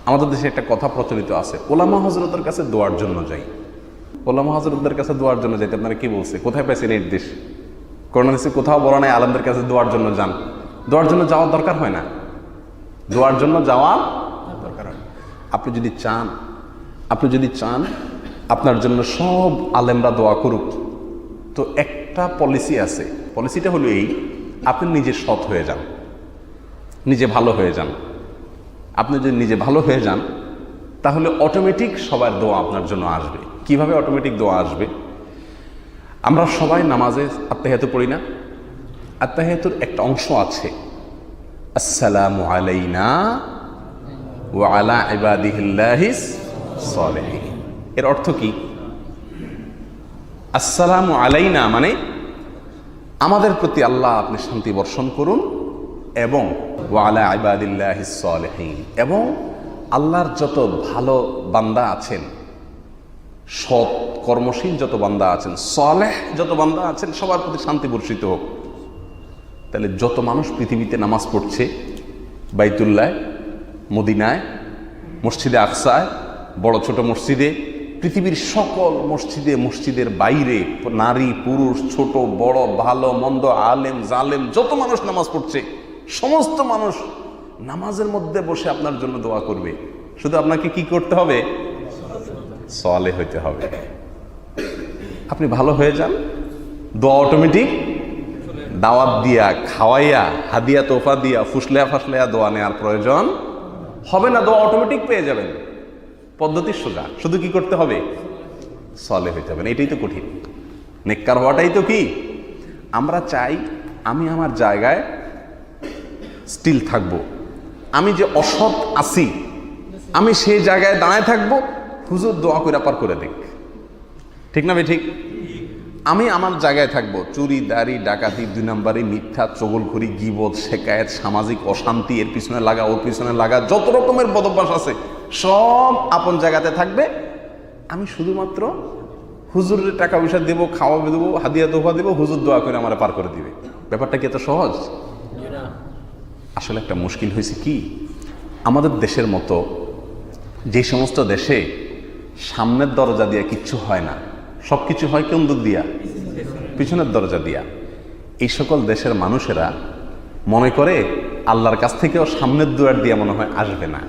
আমাদের দেশে একটা কথা প্রচলিত আছে, ওলামা হজরতের কাছে দোয়ার জন্য যাই। ওলামা হজরতদের কাছে দোয়ার জন্য যাইতে আপনারা কি বলছে? কোথায় পাইছে নির্দেশ? কোরআন হাদিসে কোথাও বলা নাই আলেমদের কাছে দোয়ার জন্য যান। দোয়ার জন্য যাওয়ার দরকার হয় না, দোয়ার জন্য যাওয়ার দরকার হয়। আপনি যদি চান আপনার জন্য সব আলেমরা দোয়া করুক, তো একটা পলিসি আছে। পলিসিটা হলো এই, আপনি নিজে সৎ হয়ে যান, নিজে ভালো হয়ে যান। আপনি যদি নিজে ভালো হয়ে যান তাহলে অটোমেটিক সবার দোয়া আপনার জন্য আসবে। কিভাবে অটোমেটিক দোয়া আসবে? আমরা সবাই নামাজে আত্তাহিয়াতু পড়ি না? আত্তাহিয়াতুর একটা অংশ আছে, আসসালামু আলাইনা ওয়া আলা ইবাদিহিল্লাহিস সালিহিন। এর অর্থ কি? আসসালামু আলাইনা মানে আমাদের প্রতি আল্লাহ আপনি শান্তি বর্ষণ করুন, এবং ওয়া আলা ইবাদিল্লাহিস সালিহিন, এবং আল্লাহর যত ভালো বান্দা আছেন, সৎ কর্মশীল যত বান্দা আছেন, সালেহ যত বান্দা আছেন, সবার প্রতি শান্তি বর্ষিত হোক। তাহলে যত মানুষ পৃথিবীতে নামাজ পড়ছে, বাইতুল্লাহ, মদিনায়, মসজিদে আকসায়, বড় ছোট মসজিদে, পৃথিবীর সকল মসজিদে, মসজিদের বাইরে নারী পুরুষ ছোট বড় ভালো মন্দ আলেম জালেম যত মানুষ নামাজ পড়ছে, সমস্ত মানুষ নামাজের মধ্যে বসে আপনার জন্য দোয়া করবে। শুধু আপনাকে কি করতে হবে? সালেহ হইতে হবে। আপনি ভালো হয়ে যান, দোয়া অটোমেটিক। দাওয়াত দিয়া, খাওয়াইয়া, হাদিয়া তোফা দিয়া, ফুসলেয়া ফাসলেয়া দোয়া নেওয়ার প্রয়োজন হবে না, দোয়া অটোমেটিক পেয়ে যাবেন। পদ্ধতি সোজা, শুধু কি করতে হবে? সালেহ হইতে হবে। এটাই তো কঠিন। নেককার হওয়াটাই তো কি। আমরা চাই আমি আমার জায়গায় স্টিল থাকবো, আমি যে অসৎ আছি আমি সেই জায়গায় দাঁড়ায় থাকবো, হুজুর দোয়া করে পার করে দেখ। ঠিক না ভাই? ঠিক। আমি আমার জায়গায় থাকবো, চুরি দাড়ি ডাকাতি, 2 নম্বরি, মিথ্যা, চগলখড়ি, গীবত, শেকায়েত, সামাজিক অশান্তি, এর পিছনে লাগা ওর পিছনে লাগা, যত রকমের বদভ্যাস আছে সব আপন জায়গাতে থাকবে। আমি শুধুমাত্র হুজুরের টাকা পয়সা দেবো, খাওয়া দেবো, হাদিয়া তোফা দেবো, হুজুর দোয়া করে আমার পার করে দিবে। ব্যাপারটা কি এত সহজ? আসলে একটা মুশকিল হয়েছে কি, আমাদের দেশের মতো যে সমস্ত দেশে সামনের দরজা দিয়া কিচ্ছু হয় না, সব কিছু হয় কোন দিক দিয়া? পিছনের দরজা দিয়া। এই সকল দেশের মানুষেরা মনে করে আল্লাহর কাছ থেকেও সামনের দুয়ার দিয়া মনে হয় আসবে না,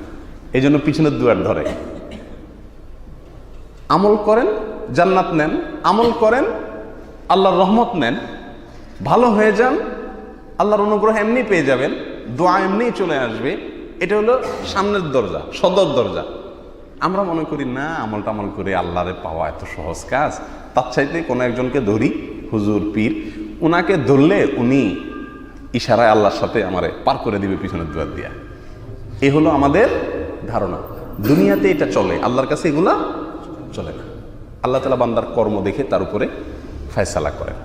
এই জন্য পিছনের দুয়ার ধরে। আমল করেন জান্নাত নেন, আমল করেন আল্লাহর রহমত নেন, ভালো হয়ে যান, আল্লাহর অনুগ্রহ এমনি পেয়ে যাবেন, দোয়া এমনি চলে আসবে। এটা হলো সামনের দরজা, সদর দরজা। আমরা মনে করি না আমলটা আমল করে আল্লাহরে পাওয়া এত সহজ কাজ, তার চাইতে কোনো একজনকে ধরি, হুজুর পীর, উনাকে ধরলে উনি ইশারায় আল্লাহর সাথে আমারে পার করে দিবে পিছনের দুয়ার দিয়া। এই হলো আমাদের ধারণা। দুনিয়াতে এটা চলে, আল্লাহর কাছে এগুলা চলে না। আল্লাহ তাআলা বান্দার কর্ম দেখে তার উপরে ফয়সালা করেন।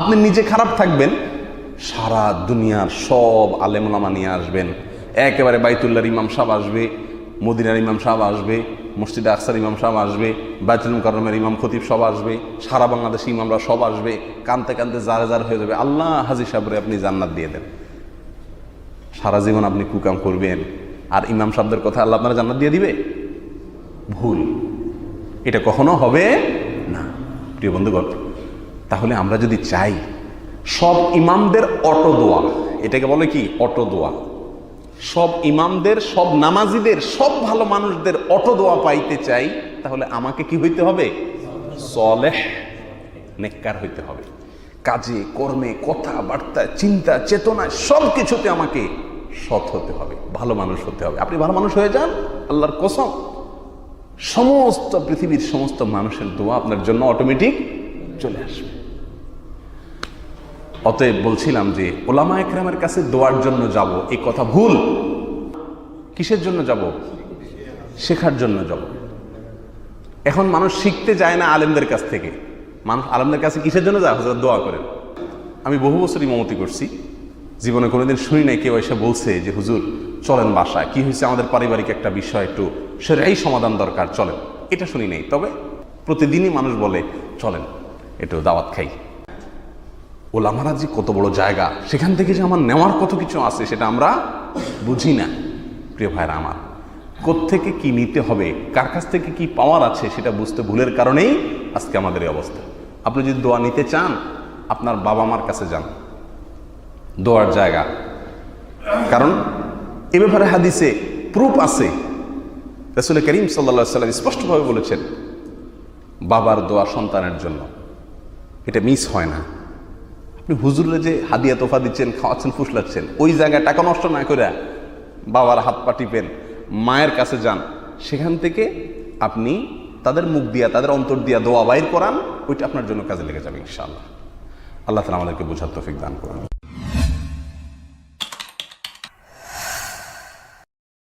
আপনি নিজে খারাপ থাকবেন, সারা দুনিয়ার সব আলেম ওলামা নিয়ে আসবেন, একেবারে বাইতুল্লাহর ইমাম সাহেব আসবে, মদিনার ইমাম সাহেব আসবে, মসজিদে আকসার ইমাম সাহেব আসবে, বাইতুল মুকাররমের ইমাম খতিব সব আসবে, সারা বাংলাদেশি ইমামরা সব আসবে, কানতে কানতে জারে জার হয়ে যাবে, আল্লাহ হাজী সাহেবরে আপনি জান্নাত দিয়ে দেন। সারা জীবন আপনি কুকাম করবেন, আর ইমাম সাহেবদের কথা আল্লাহ আপনারা জান্নাত দিয়ে দিবে? ভুল, এটা কখনো হবে না। প্রিয় বন্ধুগণ, তাহলে আমরা যদি চাই সব ইমামদের অটো দোয়া, এটাকে বলে কি? অটো দোয়া। সব ইমামদের, সব নামাজিদের, সব ভালো মানুষদের অটো দোয়া পাইতে চাই, তাহলে আমাকে কি হইতে হবে? সালেহ, নেককার হইতে হবে। কাজে কর্মে কথাবার্তায় চিন্তা চেতনায় সব কিছুতে আমাকে সৎ হতে হবে, ভালো মানুষ হতে হবে। আপনি ভালো মানুষ হয়ে যান, আল্লাহর কসম সমস্ত পৃথিবীর সমস্ত মানুষের দোয়া আপনার জন্য অটোমেটিক চলে আসবে। অতএব বলছিলাম যে ওলামা একরামের কাছে দোয়ার জন্য যাব, এই কথা ভুল। কিসের জন্য যাব? শেখার জন্য যাব। এখন মানুষ শিখতে যায় না আলেমদের কাছ থেকে, মানুষ আলেমদের কাছে কিসের জন্য যায়? হুজুর দোয়া করেন। আমি বহু বছর ইমামতি করছি, জীবনে কোনোদিন শুনি নাই কেউ এসে বলছে যে হুজুর চলেন বাসায়, কি হয়েছে আমাদের পারিবারিক একটা বিষয়, একটু সেটাই সমাধান দরকার, চলেন। এটা শুনি নাই। তবে প্রতিদিনই মানুষ বলে চলেন একটু দাওয়াত খাই। ওলামারা যে কত বড় জায়গা, সেখান থেকে যে আমার নেওয়ার কত কিছু আছে সেটা আমরা বুঝি না। প্রিয় ভাইরা আমার, কোত্থেকে কি নিতে হবে, কার কাছ থেকে কি পাওয়ার আছে সেটা বুঝতে ভুলের কারণেই আজকে আমাদের এই অবস্থা। আপনি যদি দোয়া নিতে চান আপনার বাবা মার কাছে যান, দোয়ার জায়গা। কারণ এ ব্যাপারে হাদিসে প্রুফ আছে। রাসূল করিম সাল্লাল্লাহু আলাইহি ওয়াসাল্লাম স্পষ্টভাবে বলেছেন বাবার দোয়া সন্তানের জন্য, এটা মিস হয় না। আপনি হুজুরে যে হাদিয়া তোফা দিচ্ছেন, খাওয়াচ্ছেন, ফুসলাচ্ছেন, ওই জায়গায় টাকা নষ্ট না করে বাবার হাত পা টিপেন, মায়ের কাছে যান, সেখান থেকে আপনি তাদের মুখ দিয়া তাদের অন্তর দিয়া দোয়া বাইর করান, ওইটা আপনার জন্য কাজে লেগে যাবে ইনশাআল্লাহ। আল্লাহ তাআলা আমাদেরকে বোঝার তৌফিক দান করুন।